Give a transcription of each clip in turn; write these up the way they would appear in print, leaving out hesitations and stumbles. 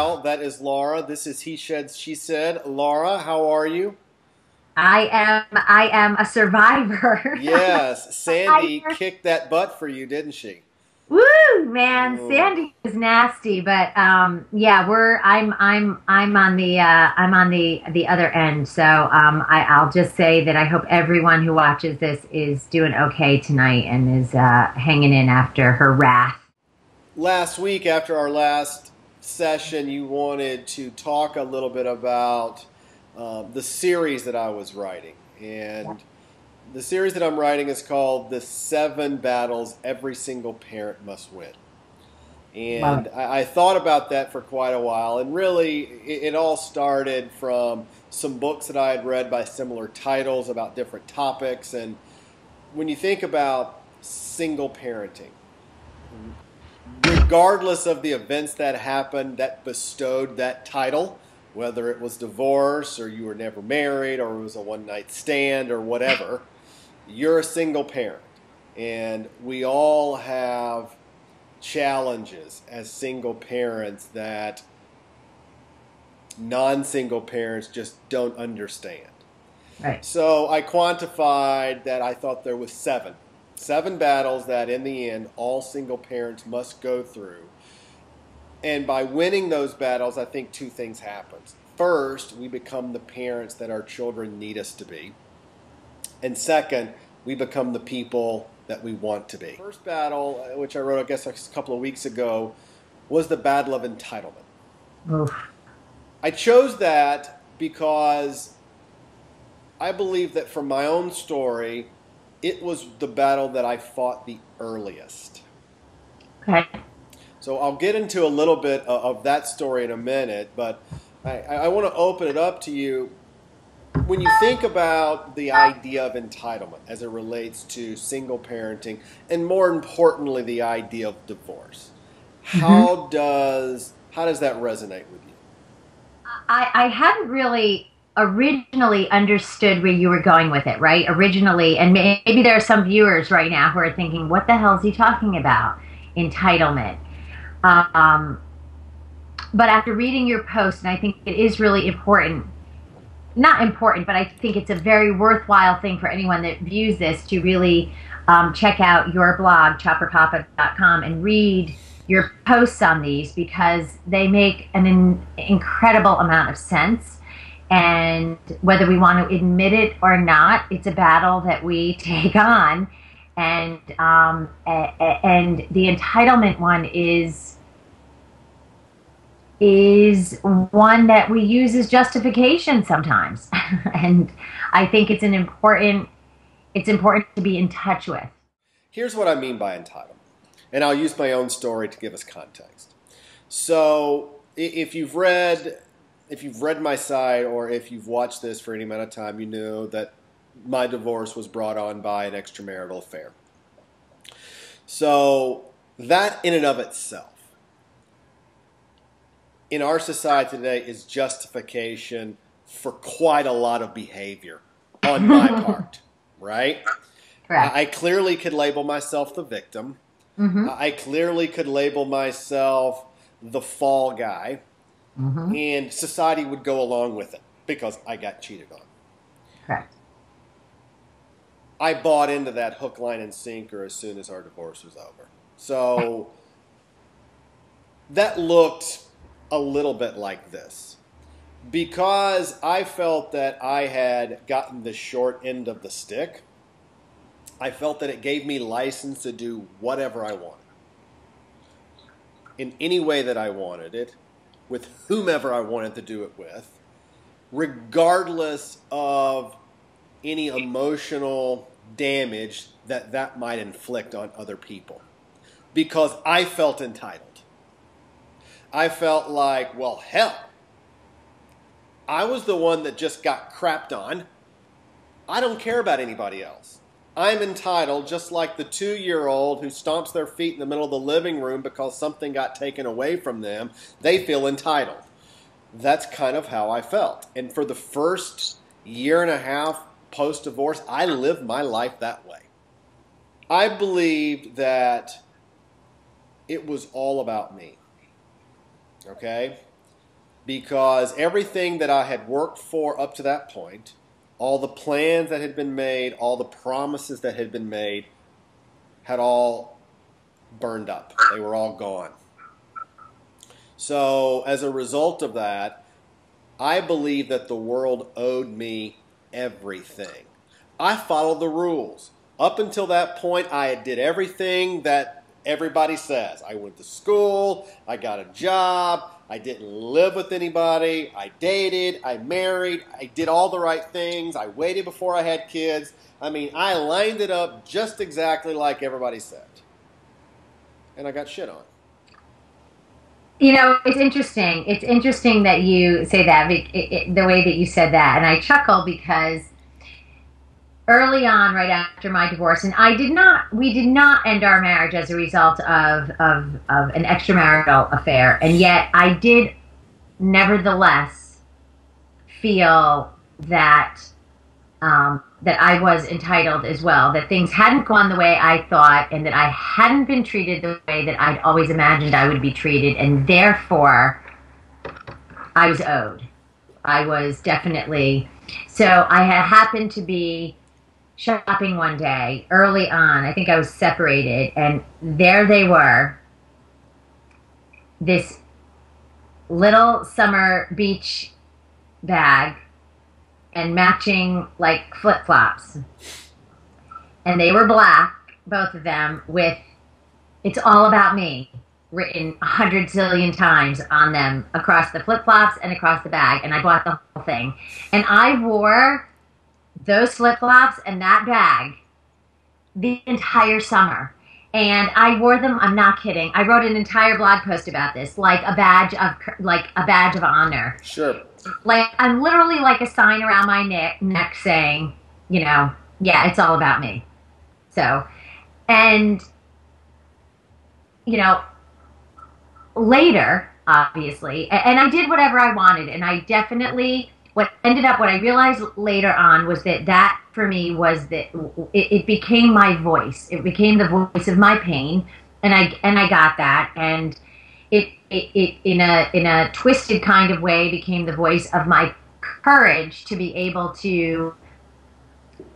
gal. That is Laura. This is He Said, She Said. Laura, how are you? I am a survivor. Yes, Sandy Survivor. kicked that butt for you, didn't she? Woo, man, Mm. Sandy is nasty, but yeah, I'm on the other end. So I'll just say that I hope everyone who watches this is doing okay tonight and is hanging in after her wrath. Last week, after our last session, you wanted to talk a little bit about the series that I was writing. And the series that I'm writing is called The Seven Battles Every Single Parent Must Win. Love And it. I thought about that for quite a while. And really, it all started from some books that I had read by similar titles about different topics. And when you think about single parenting, regardless of the events that happened that bestowed that title, whether it was divorce or you were never married or it was a one night stand or whatever, you're a single parent. And we all have challenges as single parents that non single parents just don't understand. Right. So I quantified that I thought there was seven battles that in the end all single parents must go through. And by winning those battles, I think two things happen. First, we become the parents that our children need us to be. And second, we become the people that we want to be. First battle, which I wrote, I guess, a couple of weeks ago, was the battle of entitlement. Oof. I chose that because I believe that from my own story, it was the battle that I fought the earliest. Okay. So I'll get into a little bit of that story in a minute, but I want to open it up to you. When you think about the idea of entitlement as it relates to single parenting, and more importantly, the idea of divorce, hmm how does that resonate with you? I hadn't really originally understood where you were going with it, right? Originally, and maybe there are some viewers right now who are thinking, what the hell is he talking about? Entitlement. Um, but after reading your post, and I think it is really important, not important, but I think it's a very worthwhile thing for anyone that views this to really check out your blog, chopperpapa.com, and read your posts on these because they make an incredible amount of sense. And whether we want to admit it or not, it's a battle that we take on. And the entitlement one is one that we use as justification sometimes. And I think it's important to be in touch with. Here's what I mean by entitlement, and I'll use my own story to give us context. So, if you've read my site or if you've watched this for any amount of time, you know that my divorce was brought on by an extramarital affair. So that in and of itself, in our society today, is justification for quite a lot of behavior on my part, right? I Correct. clearly could label myself the victim. Mm-hmm. I clearly could label myself the fall guy, Mm-hmm. and society would go along with it because I got cheated on. Correct. I bought into that hook, line, and sinker as soon as our divorce was over. So that looked a little bit like this. Because I felt that I had gotten the short end of the stick, I felt that it gave me license to do whatever I wanted, in any way that I wanted it, with whomever I wanted to do it with, regardless of any emotional damage that that might inflict on other people. Because I felt entitled. I felt like, well, hell, I was the one that just got crapped on. I don't care about anybody else. I'm entitled, just like the 2-year-old who stomps their feet in the middle of the living room because something got taken away from them. They feel entitled. That's kind of how I felt. And for the first year and a half post-divorce, I lived my life that way. I believed that it was all about me. Okay? because everything that I had worked for up to that point, all the plans that had been made, all the promises that had been made, had all burned up. They were all gone. So as a result of that, I believe that the world owed me everything. I followed the rules. Up until that point, I did everything that everybody says. I went to school, I got a job, I didn't live with anybody, I dated, I married, I did all the right things, I waited before I had kids. I mean, I lined it up just exactly like everybody said. And I got shit on. You know, it's interesting. It's interesting that you say that, the way that you said that. And I chuckle because early on, right after my divorce, and we did not end our marriage as a result of an extramarital affair. And yet I did nevertheless feel that, that I was entitled as well, that things hadn't gone the way I thought, and that I hadn't been treated the way that I'd always imagined I would be treated, and therefore I was owed. I was definitely. So I had happened to be shopping one day early on. I think I was separated, and there they were, this little summer beach bag and matching like flip-flops, and they were black, both of them, with "It's all about me" written 100 zillion times on them, across the flip-flops and across the bag. And I bought the whole thing, and I wore those flip-flops and that bag the entire summer. And I wore them, I'm not kidding, I wrote an entire blog post about this, like a badge of honor. Sure. Like, I'm literally like a sign around my neck saying, you know, yeah, it's all about me. So, and, you know, later, obviously, and I did whatever I wanted, and I definitely, what I realized later on was that for me was that it became my voice. It became the voice of my pain, and I got that, and it in a twisted kind of way became the voice of my courage to be able to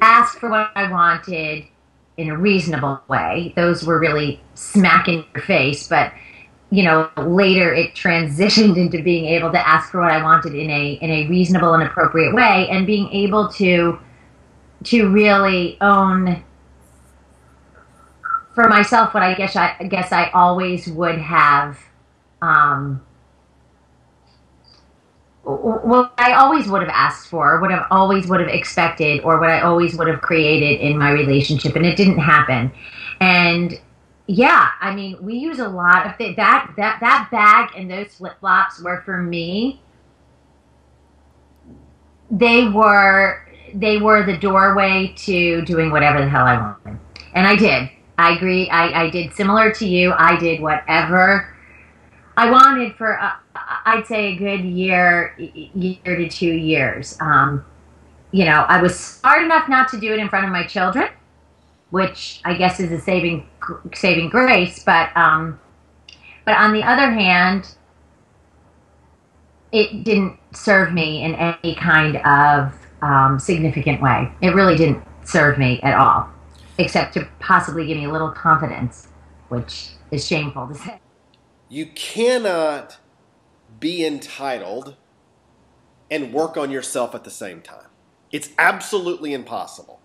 ask for what I wanted in a reasonable way. Those were really smack in your face, but you know, later it transitioned into being able to ask for what I wanted in a reasonable and appropriate way, and being able to really own for myself what I guess I always would have, what I always would have asked for, what I always would have expected, or what I always would have created in my relationship, and it didn't happen. And yeah, I mean, we use a lot of that bag and those flip-flops were, for me, they were the doorway to doing whatever the hell I wanted. And I did. I agree. I did similar to you. I did whatever I wanted for, I'd say, a good year to 2 years. You know, I was smart enough not to do it in front of my children, which I guess is a saving grace. But on the other hand, it didn't serve me in any kind of significant way. It really didn't serve me at all, except to possibly give me a little confidence, which is shameful to say. You cannot be entitled and work on yourself at the same time. It's absolutely impossible,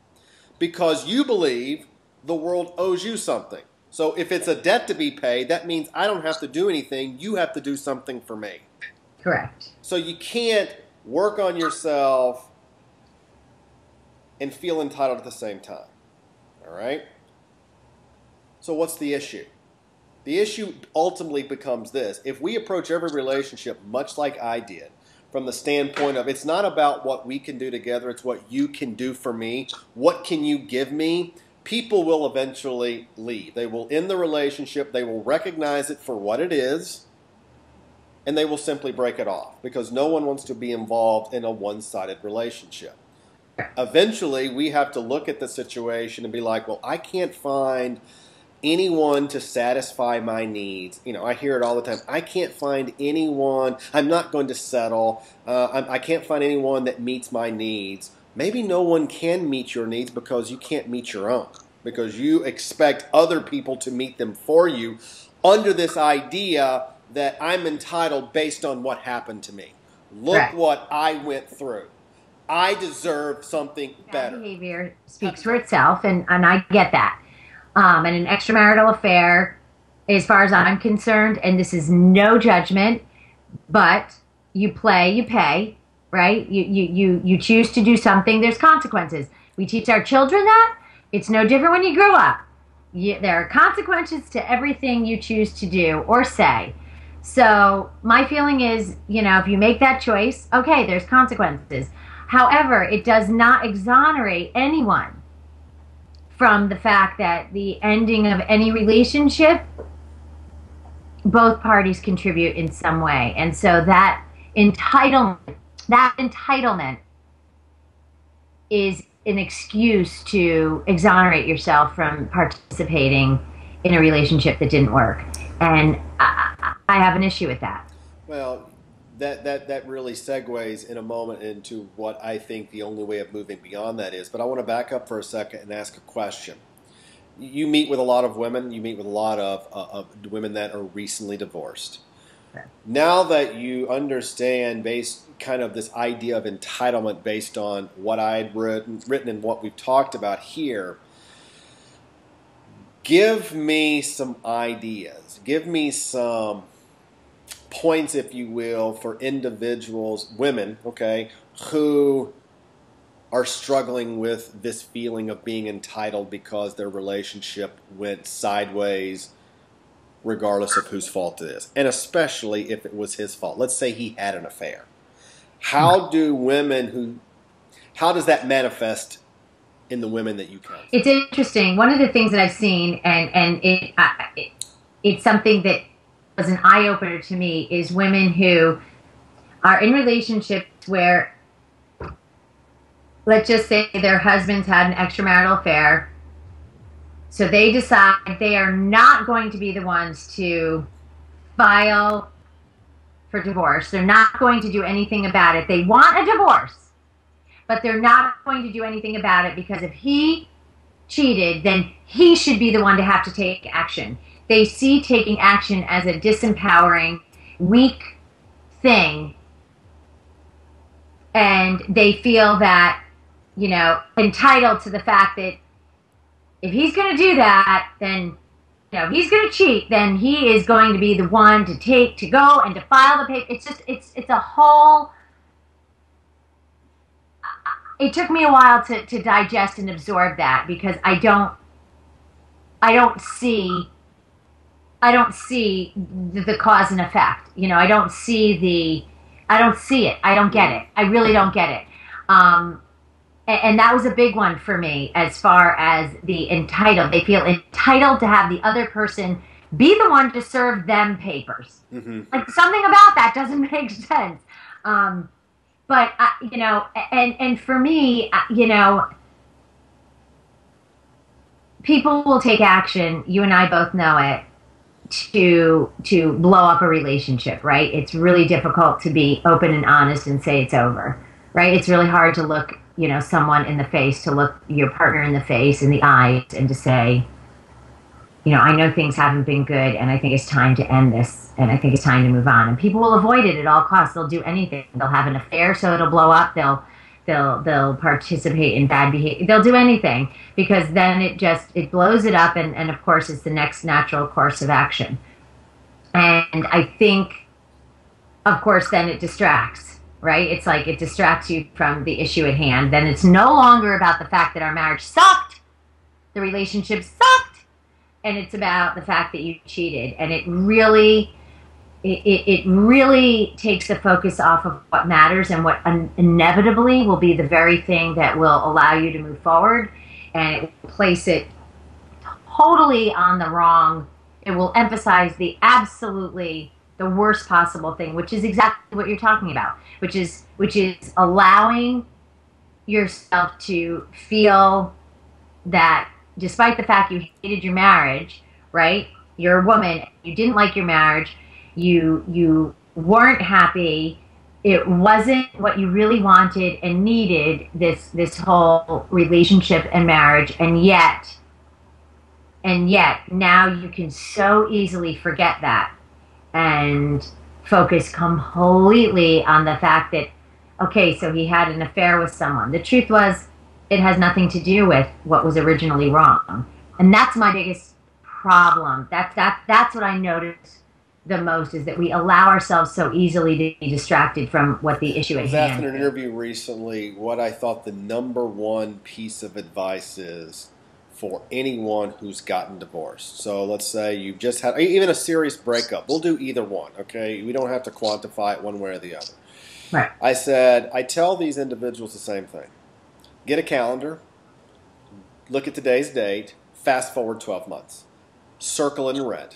because you believe the world owes you something. So if it's a debt to be paid, that means I don't have to do anything. You have to do something for me. Correct. So you can't work on yourself and feel entitled at the same time. All right? So what's the issue? The issue ultimately becomes this. If we approach every relationship much like I did, from the standpoint of it's not about what we can do together, it's what you can do for me. What can you give me? People will eventually leave. They will end the relationship. They will recognize it for what it is, and they will simply break it off, because no one wants to be involved in a one-sided relationship. Eventually, we have to look at the situation and be like, well, I can't find anyone to satisfy my needs. You know, I hear it all the time. I can't find anyone. I'm not going to settle. I can't find anyone that meets my needs. Maybe no one can meet your needs because you can't meet your own, because you expect other people to meet them for you under this idea that I'm entitled based on what happened to me. Look Correct. what I went through. I deserve something better. Bad behavior speaks for itself, and I get that. And an extramarital affair, as far as I'm concerned, and this is no judgment, but you play, you pay, right? You choose to do something, there's consequences. We teach our children that. It's no different when you grow up. There are consequences to everything you choose to do or say. So my feeling is, you know, if you make that choice, okay, there's consequences. However, it does not exonerate anyone from the fact that the ending of any relationship, both parties contribute in some way. And so that entitlement is an excuse to exonerate yourself from participating in a relationship that didn't work. And I have an issue with that. Well, that really segues in a moment into what I think the only way of moving beyond that is. But I want to back up for a second and ask a question. You meet with a lot of women. You meet with a lot of women that are recently divorced. Okay. Now that you understand kind of this idea of entitlement based on what I'd written and what we've talked about here, give me some ideas. Give me some points, if you will, for individuals, women, okay, who are struggling with this feeling of being entitled because their relationship went sideways, regardless of whose fault it is, and especially if it was his fault. Let's say he had an affair. How does that manifest in the women that you counsel? It's interesting. One of the things that I've seen, and it's something that was an eye-opener to me, is women who are in relationships where, let's just say their husbands had an extramarital affair, so they decide they are not going to be the ones to file for divorce. They're not going to do anything about it. They want a divorce, but they're not going to do anything about it because if he cheated, then he should be the one to have to take action. They see taking action as a disempowering, weak thing, and they feel that, you know, entitled to the fact that if he's going to do that, then, you know, if he's going to cheat, then he is going to be the one to go and to file the paper. It's just, it's a whole, it took me a while to digest and absorb that, because I don't see the cause and effect. You know, I don't see it. I don't get it. I really don't get it. And that was a big one for me as far as the entitled. They feel entitled to have the other person be the one to serve them papers. Mm-hmm. Like, something about that doesn't make sense. But, you know, and for me, you know, people will take action, you and I both know it, to blow up a relationship, right? It's really difficult to be open and honest and say it's over, right? It's really hard to look, you know, someone in the face, to look your partner in the face, in the eyes, and to say, you know, I know things haven't been good, and I think it's time to end this, and I think it's time to move on. And people will avoid it at all costs. They'll do anything. They'll have an affair so it'll blow up. They'll participate in bad behavior. They'll do anything, because then it blows it up, and of course it's the next natural course of action. And I think, of course, then it distracts, right? It's like it distracts you from the issue at hand. Then it's no longer about the fact that our marriage sucked, the relationship sucked, and it's about the fact that you cheated. And it really takes the focus off of what matters and what inevitably will be the very thing that will allow you to move forward, and it will place it totally on the wrong. It will emphasize the worst possible thing, which is exactly what you're talking about, which is allowing yourself to feel that despite the fact you hated your marriage, right? You're a woman. You didn't like your marriage. You weren't happy. It wasn't what you really wanted and needed, this whole relationship and marriage, and yet now you can so easily forget that and focus completely on the fact that, okay, so he had an affair with someone. The truth was, it has nothing to do with what was originally wrong. And that's my biggest problem. That's what I notice the most, is that we allow ourselves so easily to be distracted from what the issue I at was hand asked in an is. interview recently what I thought the number one piece of advice is for anyone who's gotten divorced. So let's say you've just had even a serious breakup. We'll do either one, okay? We don't have to quantify it one way or the other. Right. I said, I tell these individuals the same thing. Get a calendar, look at today's date, fast forward 12 months, circle it in red,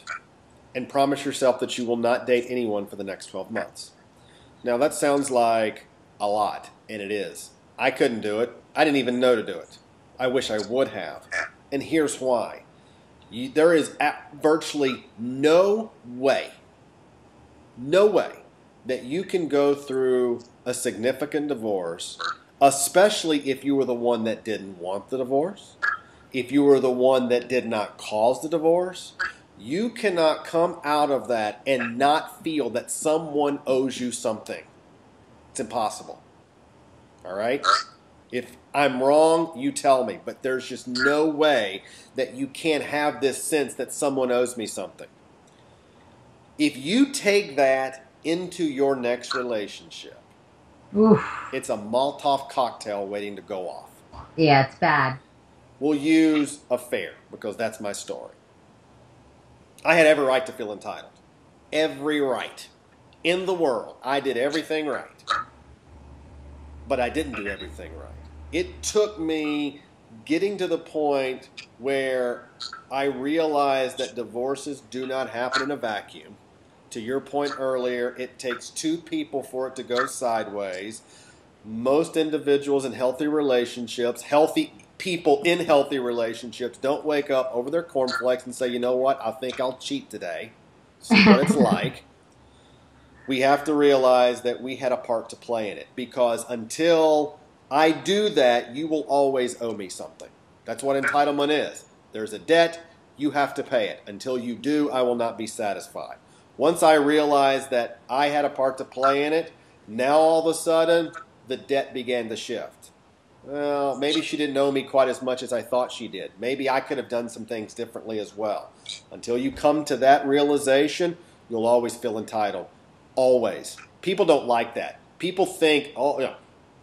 and promise yourself that you will not date anyone for the next 12 months. Now that sounds like a lot, and it is. I couldn't do it. I didn't even know to do it. I wish I would have. And here's why. There is virtually no way that you can go through a significant divorce, especially if you were the one that didn't want the divorce, if you were the one that did not cause the divorce. You cannot come out of that and not feel that someone owes you something. It's impossible. All right? If I'm wrong, you tell me. But there's just no way that you can't have this sense that someone owes me something. If you take that into your next relationship, Oof. it's a Molotov cocktail waiting to go off. Yeah, it's bad. We'll use affair because that's my story. I had every right to feel entitled. Every right in the world. I did everything right. But I didn't do everything right. It took me getting to the point where I realized that divorces do not happen in a vacuum. To your point earlier, it takes two people for it to go sideways. Most individuals in healthy relationships, healthy people in healthy relationships, don't wake up over their cornflakes and say, you know what, I think I'll cheat today. See what it's like. We have to realize that we had a part to play in it, because until I do that, you will always owe me something. That's what entitlement is. There's a debt, you have to pay it. Until you do, I will not be satisfied. Once I realized that I had a part to play in it, now all of a sudden, the debt began to shift. Well, maybe she didn't know me quite as much as I thought she did. Maybe I could have done some things differently as well. Until you come to that realization, you'll always feel entitled. Always. People don't like that. People think, oh, yeah,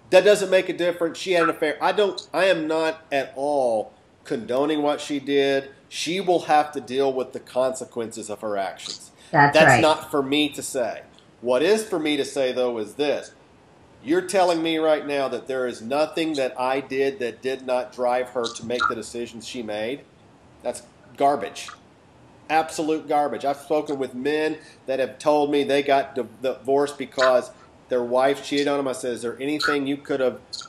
that doesn't make a difference. She had an affair. I am not at all condoning what she did. She will have to deal with the consequences of her actions. That's right. That's not for me to say. What is for me to say, though, is this. You're telling me right now that there is nothing that I did that did not drive her to make the decisions she made? That's garbage. Absolute garbage. I've spoken with men that have told me they got divorced because their wife cheated on them. I said, is there anything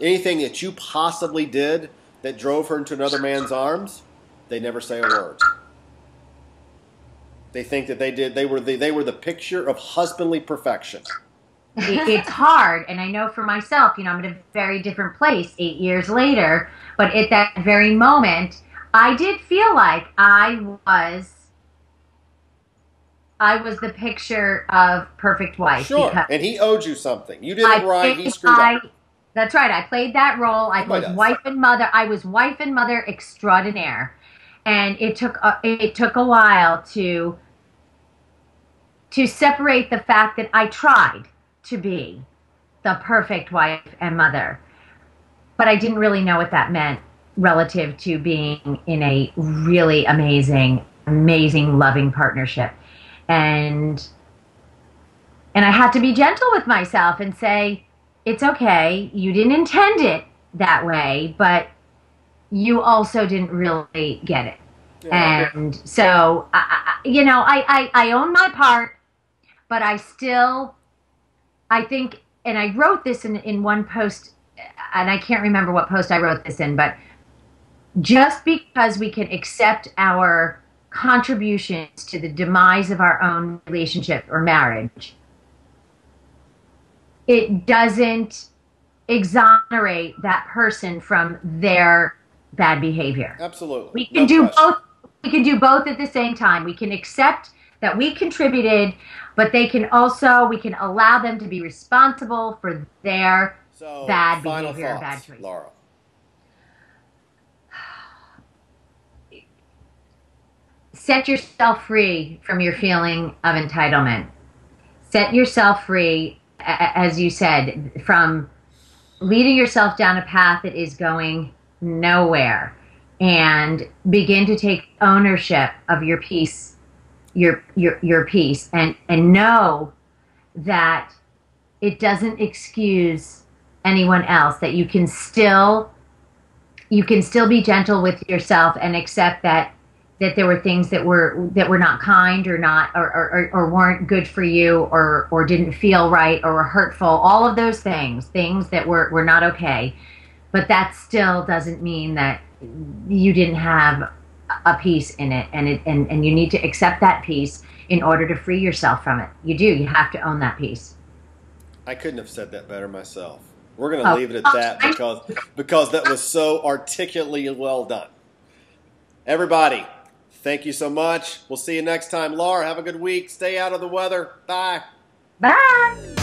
anything that you possibly did that drove her into another man's arms? They never say a word. They think that they were the picture of husbandly perfection. It's hard, and I know for myself, I'm in a very different place 8 years later, but at that very moment, I did feel like I was the picture of perfect wife. Sure, and he owed you something. You did it right, he screwed up. That's right, I played that role. I was wife and mother. I was wife and mother extraordinaire, and it took a while to separate the fact that I tried to be the perfect wife and mother, but I didn't really know what that meant relative to being in a really amazing, loving partnership. And I had to be gentle with myself and say, it's okay, you didn't intend it that way, but you also didn't really get it. Yeah. And so, I own my part, but I think, and I wrote this in one post, and I can't remember what post I wrote this in, but just because we can accept our contributions to the demise of our own relationship or marriage, it doesn't exonerate that person from their bad behavior. Absolutely. We can No do question. both. We can do both at the same time. We can accept that we contributed, but we can allow them to be responsible for their So, bad final behavior and bad thoughts, choices. Laura. Set yourself free from your feeling of entitlement. Set yourself free, as you said, from leading yourself down a path that is going nowhere, and begin to take ownership of your peace, your peace, and know that it doesn't excuse anyone else, that you can still be gentle with yourself and accept that there were things that were not kind, or not, or weren't good for you, or didn't feel right, or were hurtful. All of those things that were not okay. But that still doesn't mean that you didn't have a piece in it, and you need to accept that piece in order to free yourself from it. You have to own that piece. I couldn't have said that better myself. We're going to leave it at that because that was so articulately well done. Everybody, thank you so much. We'll see you next time. Laura, have a good week. Stay out of the weather. Bye. Bye.